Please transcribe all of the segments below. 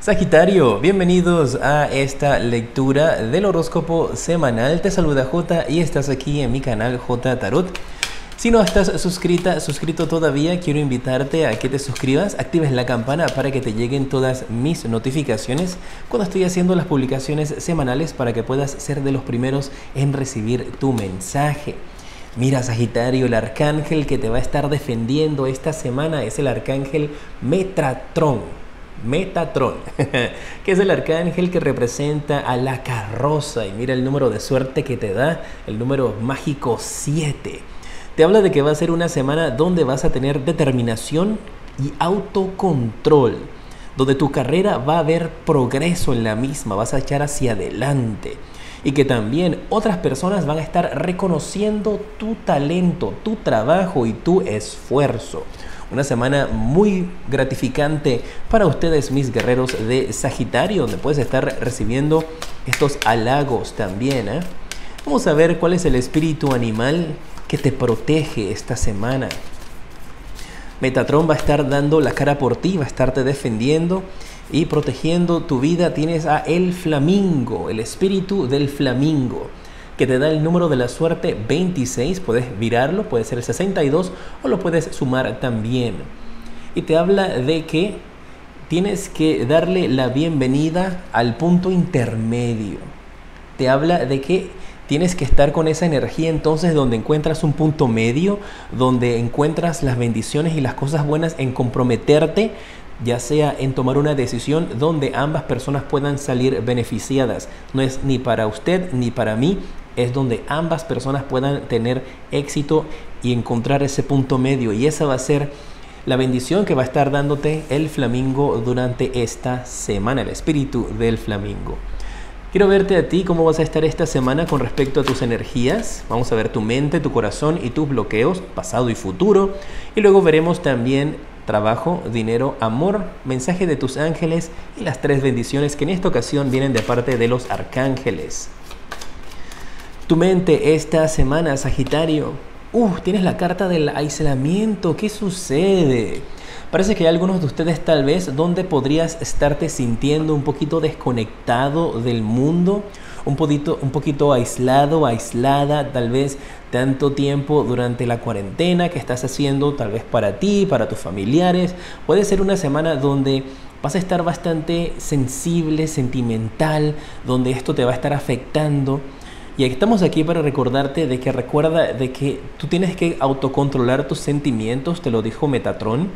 Sagitario, bienvenidos a esta lectura del horóscopo semanal. Te saluda J y estás aquí en mi canal J Tarot. Si no estás suscrito todavía, quiero invitarte a que te suscribas, actives la campana para que te lleguen todas mis notificaciones cuando estoy haciendo las publicaciones semanales para que puedas ser de los primeros en recibir tu mensaje. Mira, Sagitario, el arcángel que te va a estar defendiendo esta semana es el arcángel Metatron, que es el arcángel que representa a la carroza. Y mira el número de suerte que te da, el número mágico 7. Te habla de que va a ser una semana donde vas a tener determinación y autocontrol, donde tu carrera va a haber progreso en la misma, vas a echar hacia adelante. Y que también otras personas van a estar reconociendo tu talento, tu trabajo y tu esfuerzo. Una semana muy gratificante para ustedes, mis guerreros de Sagitario, donde puedes estar recibiendo estos halagos también, ¿eh? Vamos a ver cuál es el espíritu animal que te protege esta semana. Metatron va a estar dando la cara por ti, va a estarte defendiendo y protegiendo tu vida. Tienes a el flamingo, el espíritu del flamingo, que te da el número de la suerte 26, puedes virarlo, puede ser el 62 o lo puedes sumar también. Y te habla de que tienes que darle la bienvenida al punto intermedio. Te habla de que tienes que estar con esa energía entonces donde encuentras un punto medio, donde encuentras las bendiciones y las cosas buenas en comprometerte, ya sea en tomar una decisión donde ambas personas puedan salir beneficiadas. No es ni para usted ni para mí, es donde ambas personas puedan tener éxito y encontrar ese punto medio. Y esa va a ser la bendición que va a estar dándote el flamingo durante esta semana, el espíritu del flamingo. Quiero verte a ti, cómo vas a estar esta semana con respecto a tus energías. Vamos a ver tu mente, tu corazón y tus bloqueos, pasado y futuro. Y luego veremos también trabajo, dinero, amor, mensaje de tus ángeles y las 3 bendiciones que en esta ocasión vienen de parte de los arcángeles. Tu mente esta semana, Sagitario. Tienes la carta del aislamiento. ¿Qué sucede? Parece que hay algunos de ustedes tal vez donde podrías estarte sintiendo un poquito desconectado del mundo, un poquito aislado, aislada, tal vez tanto tiempo durante la cuarentena que estás haciendo tal vez para ti, para tus familiares. Puede ser una semana donde vas a estar bastante sensible, sentimental, donde esto te va a estar afectando. Y estamos aquí para recordarte de que recuerda de que tú tienes que autocontrolar tus sentimientos, te lo dijo Metatron,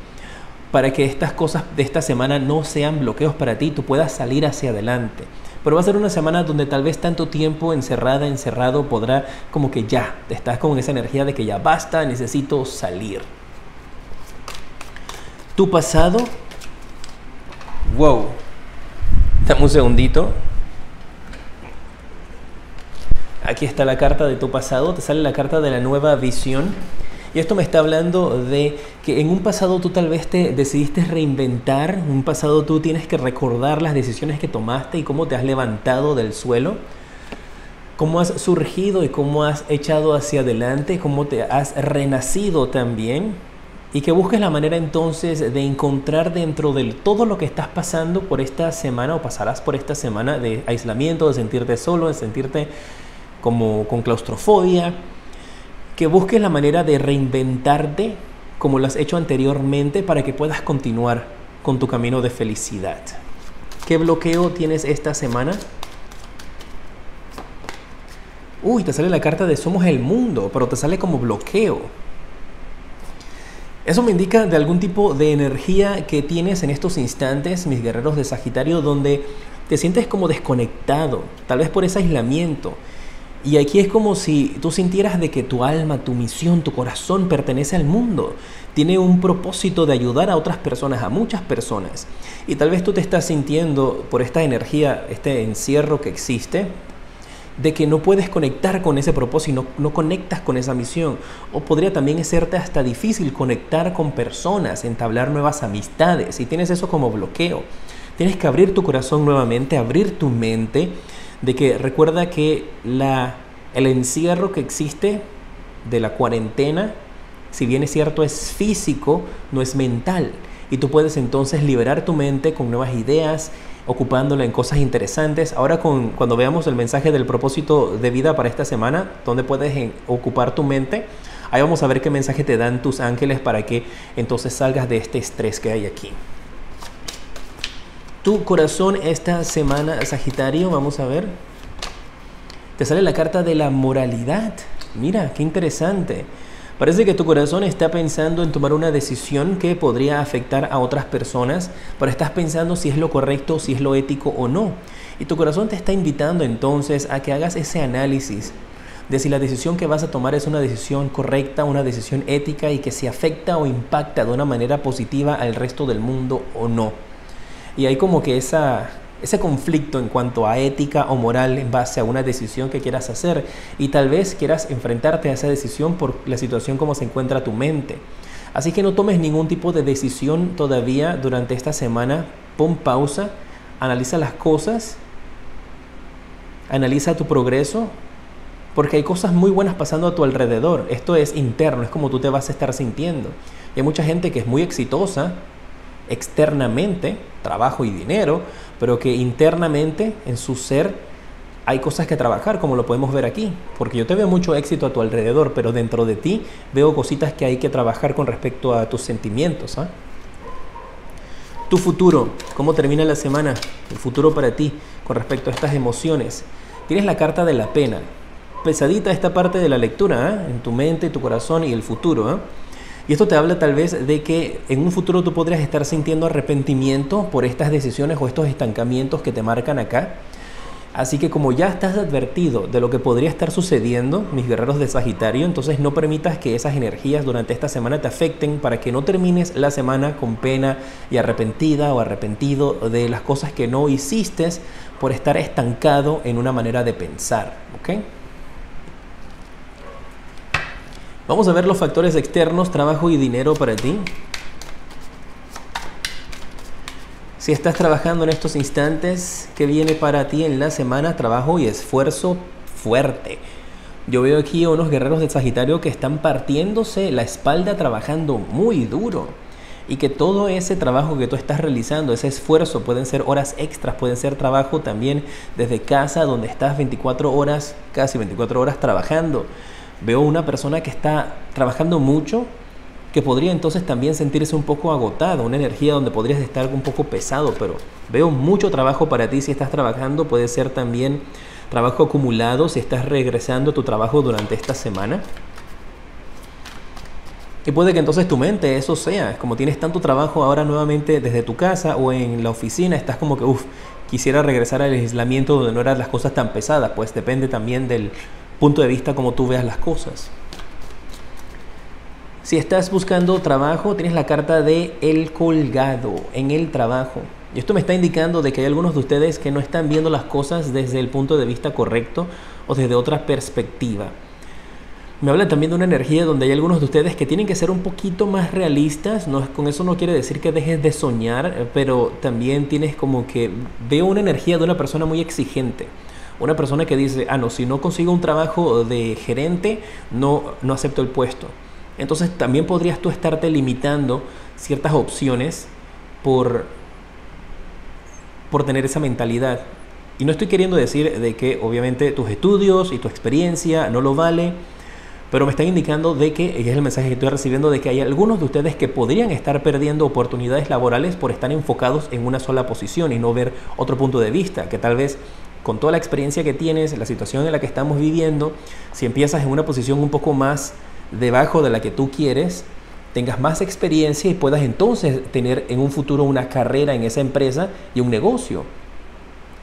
para que estas cosas de esta semana no sean bloqueos para ti y tú puedas salir hacia adelante. Pero va a ser una semana donde tal vez tanto tiempo encerrado podrá como que ya, estás con esa energía de que ya basta, necesito salir. Tu pasado, wow, dame un segundito. Aquí está la carta de tu pasado, te sale la carta de la nueva visión. Y esto me está hablando de que en un pasado tú tal vez te decidiste reinventar, en un pasado tú tienes que recordar las decisiones que tomaste y cómo te has levantado del suelo, cómo has surgido y cómo has echado hacia adelante, cómo te has renacido también. Y que busques la manera entonces de encontrar dentro de todo lo que estás pasando por esta semana o pasarás por esta semana de aislamiento, de sentirte solo, de sentirte como con claustrofobia, que busques la manera de reinventarte como lo has hecho anteriormente para que puedas continuar con tu camino de felicidad. ¿Qué bloqueo tienes esta semana? Te sale la carta de Somos el Mundo, pero te sale como bloqueo. Eso me indica de algún tipo de energía que tienes en estos instantes, mis guerreros de Sagitario, donde te sientes como desconectado, tal vez por ese aislamiento. Y aquí es como si tú sintieras de que tu alma, tu misión, tu corazón pertenece al mundo. Tiene un propósito de ayudar a otras personas, a muchas personas. Y tal vez tú te estás sintiendo por esta energía, este encierro que existe, de que no puedes conectar con ese propósito, no conectas con esa misión. O podría también serte hasta difícil conectar con personas, entablar nuevas amistades. Y tienes eso como bloqueo. Tienes que abrir tu corazón nuevamente, abrir tu mente, de que recuerda que el encierro que existe de la cuarentena, si bien es cierto es físico, no es mental. y tú puedes entonces liberar tu mente con nuevas ideas, ocupándola en cosas interesantes. Ahora cuando veamos el mensaje del propósito de vida para esta semana, donde puedes ocupar tu mente, ahí vamos a ver qué mensaje te dan tus ángeles para que entonces salgas de este estrés que hay aquí. Tu corazón esta semana, Sagitario, vamos a ver. Te sale la carta de la moralidad. Mira, qué interesante. Parece que tu corazón está pensando en tomar una decisión que podría afectar a otras personas, pero estás pensando si es lo correcto, si es lo ético o no. Y tu corazón te está invitando entonces a que hagas ese análisis de si la decisión que vas a tomar es una decisión correcta, una decisión ética y que si afecta o impacta de una manera positiva al resto del mundo o no. Y hay como que ese conflicto en cuanto a ética o moral en base a una decisión que quieras hacer, y tal vez quieras enfrentarte a esa decisión por la situación como se encuentra tu mente. Así que no tomes ningún tipo de decisión todavía durante esta semana. Pon pausa, analiza las cosas, analiza tu progreso, porque hay cosas muy buenas pasando a tu alrededor. Esto es interno, es como tú te vas a estar sintiendo. Y hay mucha gente que es muy exitosa externamente, trabajo y dinero, pero que internamente en su ser hay cosas que trabajar, como lo podemos ver aquí, porque yo te veo mucho éxito a tu alrededor, pero dentro de ti veo cositas que hay que trabajar con respecto a tus sentimientos, ¿eh? Tu futuro, ¿cómo termina la semana? El futuro para ti con respecto a estas emociones. Tienes la carta de la pena. Pesadita esta parte de la lectura, ¿eh? En tu mente, tu corazón y el futuro, ¿eh? Y esto te habla tal vez de que en un futuro tú podrías estar sintiendo arrepentimiento por estas decisiones o estos estancamientos que te marcan acá. Así que como ya estás advertido de lo que podría estar sucediendo, mis guerreros de Sagitario, entonces no permitas que esas energías durante esta semana te afecten para que no termines la semana con pena y arrepentida o arrepentido de las cosas que no hiciste por estar estancado en una manera de pensar, ¿ok? Vamos a ver los factores externos, trabajo y dinero para ti. Si estás trabajando en estos instantes, ¿qué viene para ti en la semana? Trabajo y esfuerzo fuerte. Yo veo aquí a unos guerreros de Sagitario que están partiéndose la espalda trabajando muy duro. Y que todo ese trabajo que tú estás realizando, ese esfuerzo, pueden ser horas extras, pueden ser trabajo también desde casa, donde estás 24 horas, casi 24 horas trabajando. Veo una persona que está trabajando mucho, que podría entonces también sentirse un poco agotado, una energía donde podrías estar un poco pesado, pero veo mucho trabajo para ti si estás trabajando. Puede ser también trabajo acumulado si estás regresando a tu trabajo durante esta semana. Y puede que entonces tu mente eso sea, como tienes tanto trabajo ahora nuevamente desde tu casa o en la oficina, estás como que, quisiera regresar al aislamiento donde no eran las cosas tan pesadas. Pues depende también del punto de vista como tú veas las cosas. Si estás buscando trabajo, tienes la carta de el colgado en el trabajo. Y esto me está indicando de que hay algunos de ustedes que no están viendo las cosas desde el punto de vista correcto o desde otra perspectiva. Me habla también de una energía donde hay algunos de ustedes que tienen que ser un poquito más realistas. Con eso no quiere decir que dejes de soñar, pero también tienes como que veo una energía de una persona muy exigente. Una persona que dice, no, si no consigo un trabajo de gerente, no acepto el puesto. Entonces también podrías tú estarte limitando ciertas opciones por tener esa mentalidad. Y no estoy queriendo decir de que obviamente tus estudios y tu experiencia no lo vale, pero me están indicando de que, y es el mensaje que estoy recibiendo, de que hay algunos de ustedes que podrían estar perdiendo oportunidades laborales por estar enfocados en una sola posición y no ver otro punto de vista, que tal vez con toda la experiencia que tienes, la situación en la que estamos viviendo, si empiezas en una posición un poco más debajo de la que tú quieres, tengas más experiencia y puedas entonces tener en un futuro una carrera en esa empresa y un negocio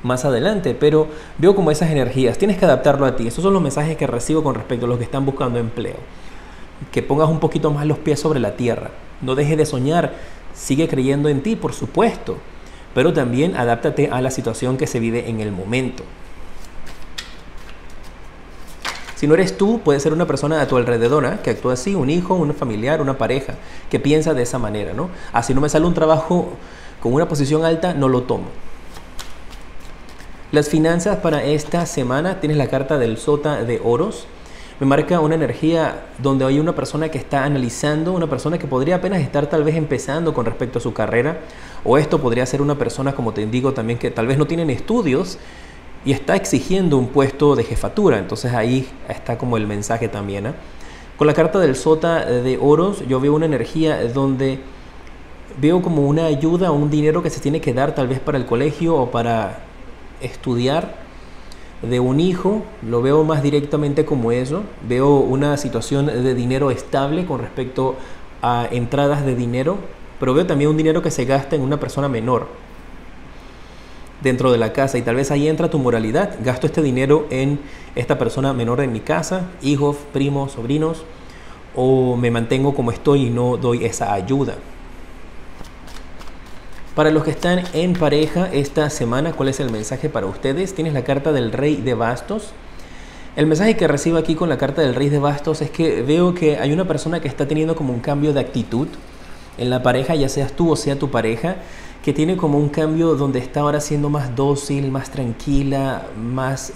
más adelante. Pero veo como esas energías, tienes que adaptarlo a ti. Esos son los mensajes que recibo con respecto a los que están buscando empleo. Que pongas un poquito más los pies sobre la tierra, no dejes de soñar, sigue creyendo en ti, por supuesto, pero también adáptate a la situación que se vive en el momento. Si no eres tú, puede ser una persona a tu alrededor, ¿eh?, que actúa así, un hijo, un familiar, una pareja, que piensa de esa manera, ¿no? Si no me sale un trabajo con una posición alta, no lo tomo. Las finanzas para esta semana, tienes la carta del Sota de Oros. Me marca una energía donde hay una persona que está analizando, una persona que podría apenas estar tal vez empezando con respecto a su carrera, o esto podría ser una persona, como te digo también, que tal vez no tienen estudios y está exigiendo un puesto de jefatura. Entonces ahí está como el mensaje también, ¿eh? Con la carta del Sota de Oros yo veo una energía donde veo como una ayuda o un dinero que se tiene que dar tal vez para el colegio o para estudiar de un hijo. Lo veo más directamente como eso. Veo una situación de dinero estable con respecto a entradas de dinero, pero veo también un dinero que se gasta en una persona menor dentro de la casa, y tal vez ahí entra tu moralidad. Gasto este dinero en esta persona menor en mi casa, hijos, primos, sobrinos, o me mantengo como estoy y no doy esa ayuda. Para los que están en pareja esta semana, ¿cuál es el mensaje para ustedes? Tienes la carta del Rey de Bastos. El mensaje que recibo aquí con la carta del Rey de Bastos es que veo que hay una persona que está teniendo como un cambio de actitud en la pareja, ya seas tú o sea tu pareja, que tiene como un cambio donde está ahora siendo más dócil, más tranquila, más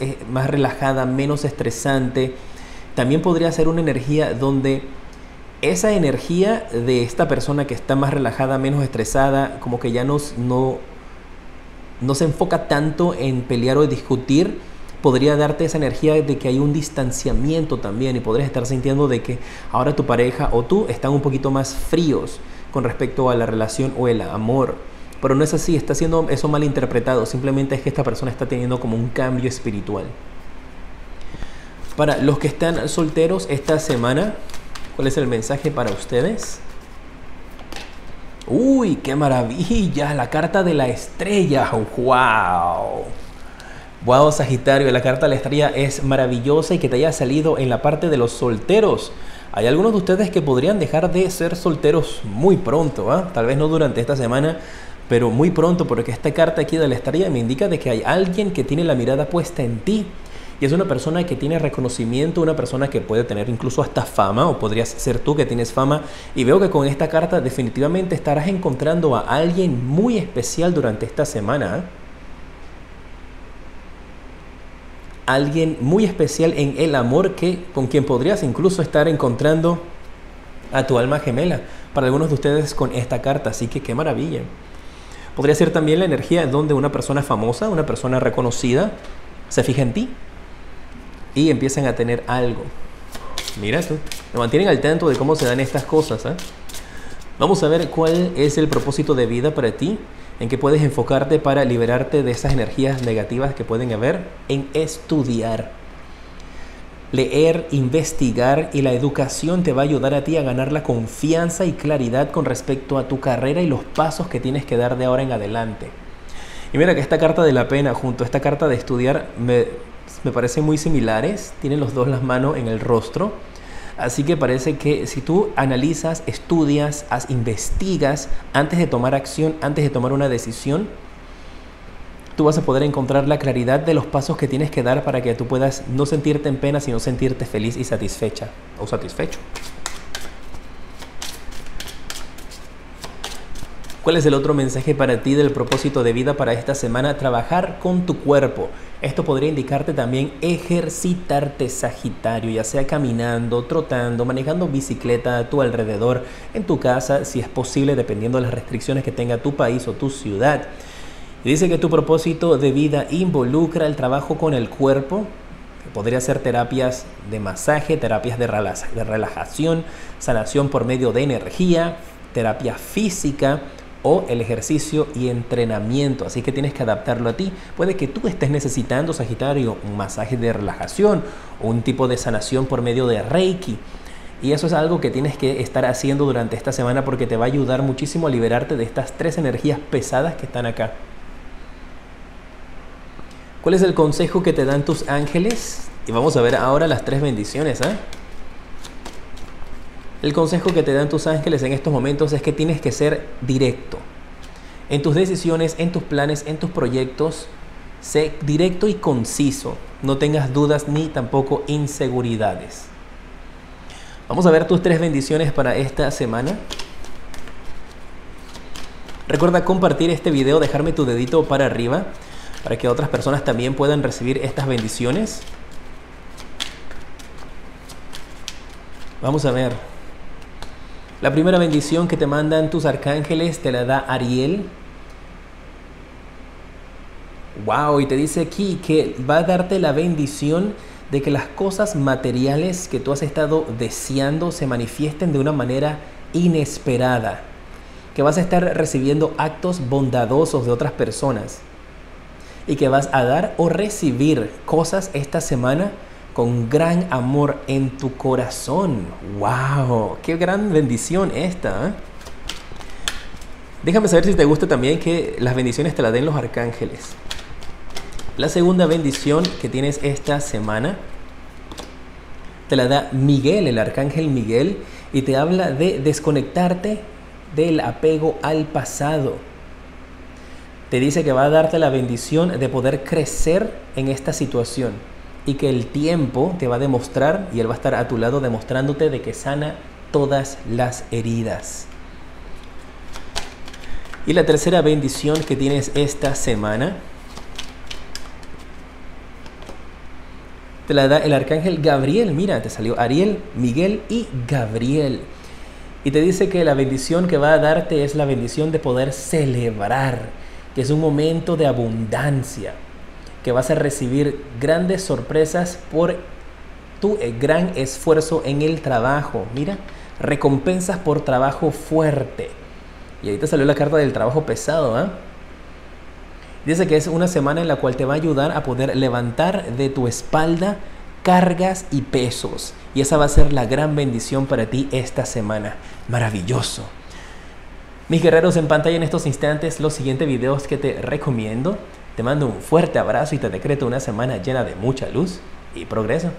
relajada, menos estresante. También podría ser una energía donde esa energía de esta persona que está más relajada, menos estresada, como que ya no se enfoca tanto en pelear o discutir, podría darte esa energía de que hay un distanciamiento también, y podrías estar sintiendo de que ahora tu pareja o tú están un poquito más fríos con respecto a la relación o el amor. Pero no es así, está siendo eso mal interpretado. Simplemente es que esta persona está teniendo como un cambio espiritual. Para los que están solteros esta semana, ¿cuál es el mensaje para ustedes? ¡Uy, qué maravilla! La carta de la estrella. ¡Wow! ¡Wow, Sagitario! La carta de la estrella es maravillosa, y que te haya salido en la parte de los solteros. Hay algunos de ustedes que podrían dejar de ser solteros muy pronto, ¿eh? Tal vez no durante esta semana, pero muy pronto, porque esta carta aquí de la estrella me indica de que hay alguien que tiene la mirada puesta en ti. Y es una persona que tiene reconocimiento, una persona que puede tener incluso hasta fama, o podrías ser tú que tienes fama. Y veo que con esta carta definitivamente estarás encontrando a alguien muy especial durante esta semana, ¿eh? Alguien muy especial en el amor, con quien podrías incluso estar encontrando a tu alma gemela. Para algunos de ustedes con esta carta, así que qué maravilla. Podría ser también la energía donde una persona famosa, una persona reconocida, se fija en ti y empiezan a tener algo. Mira tú, me mantienen al tanto de cómo se dan estas cosas, ¿eh? Vamos a ver cuál es el propósito de vida para ti, en qué puedes enfocarte para liberarte de esas energías negativas que pueden haber. En estudiar, leer, investigar, y la educación te va a ayudar a ti a ganar la confianza y claridad con respecto a tu carrera y los pasos que tienes que dar de ahora en adelante. Y mira que esta carta de la pena junto a esta carta de estudiar me parecen muy similares. Tienen los dos las manos en el rostro. Así que parece que si tú analizas, estudias, investigas antes de tomar acción, antes de tomar una decisión, tú vas a poder encontrar la claridad de los pasos que tienes que dar para que tú puedas no sentirte en pena, sino sentirte feliz y satisfecha o satisfecho. ¿Cuál es el otro mensaje para ti del propósito de vida para esta semana? Trabajar con tu cuerpo. Esto podría indicarte también ejercitarte, Sagitario, ya sea caminando, trotando, manejando bicicleta a tu alrededor, en tu casa, si es posible, dependiendo de las restricciones que tenga tu país o tu ciudad. Y dice que tu propósito de vida involucra el trabajo con el cuerpo. Podría ser terapias de masaje, terapias de relajación, sanación por medio de energía, terapia física, o el ejercicio y entrenamiento. Así que tienes que adaptarlo a ti. Puede que tú estés necesitando, Sagitario, un masaje de relajación o un tipo de sanación por medio de Reiki. Y eso es algo que tienes que estar haciendo durante esta semana, porque te va a ayudar muchísimo a liberarte de estas tres energías pesadas que están acá. ¿Cuál es el consejo que te dan tus ángeles? Y vamos a ver ahora las tres bendiciones, ¿eh? El consejo que te dan tus ángeles en estos momentos es que tienes que ser directo. En tus decisiones, en tus planes, en tus proyectos, sé directo y conciso. No tengas dudas ni tampoco inseguridades. Vamos a ver tus tres bendiciones para esta semana. Recuerda compartir este video, dejarme tu dedito para arriba, para que otras personas también puedan recibir estas bendiciones. Vamos a ver. La primera bendición que te mandan tus arcángeles te la da Ariel. Wow, y te dice aquí que va a darte la bendición de que las cosas materiales que tú has estado deseando se manifiesten de una manera inesperada. Que vas a estar recibiendo actos bondadosos de otras personas. Y que vas a dar o recibir cosas esta semana con gran amor en tu corazón. ¡Wow! ¡Qué gran bendición esta! Déjame saber si te gusta también que las bendiciones te las den los arcángeles. La segunda bendición que tienes esta semana te la da Miguel, el arcángel Miguel, y te habla de desconectarte del apego al pasado. Te dice que va a darte la bendición de poder crecer en esta situación y que el tiempo te va a demostrar y él va a estar a tu lado demostrándote de que sana todas las heridas. Y la tercera bendición que tienes esta semana te la da el arcángel Gabriel. Mira, te salió Ariel, Miguel y Gabriel. Y te dice que la bendición que va a darte es la bendición de poder celebrar, que es un momento de abundancia, que vas a recibir grandes sorpresas por tu gran esfuerzo en el trabajo. Mira, recompensas por trabajo fuerte. Y ahí te salió la carta del trabajo pesado, ¿eh? Dice que es una semana en la cual te va a ayudar a poder levantar de tu espalda cargas y pesos. Y esa va a ser la gran bendición para ti esta semana. Maravilloso. Mis guerreros, en pantalla en estos instantes los siguientes videos que te recomiendo. Te mando un fuerte abrazo y te decreto una semana llena de mucha luz y progreso.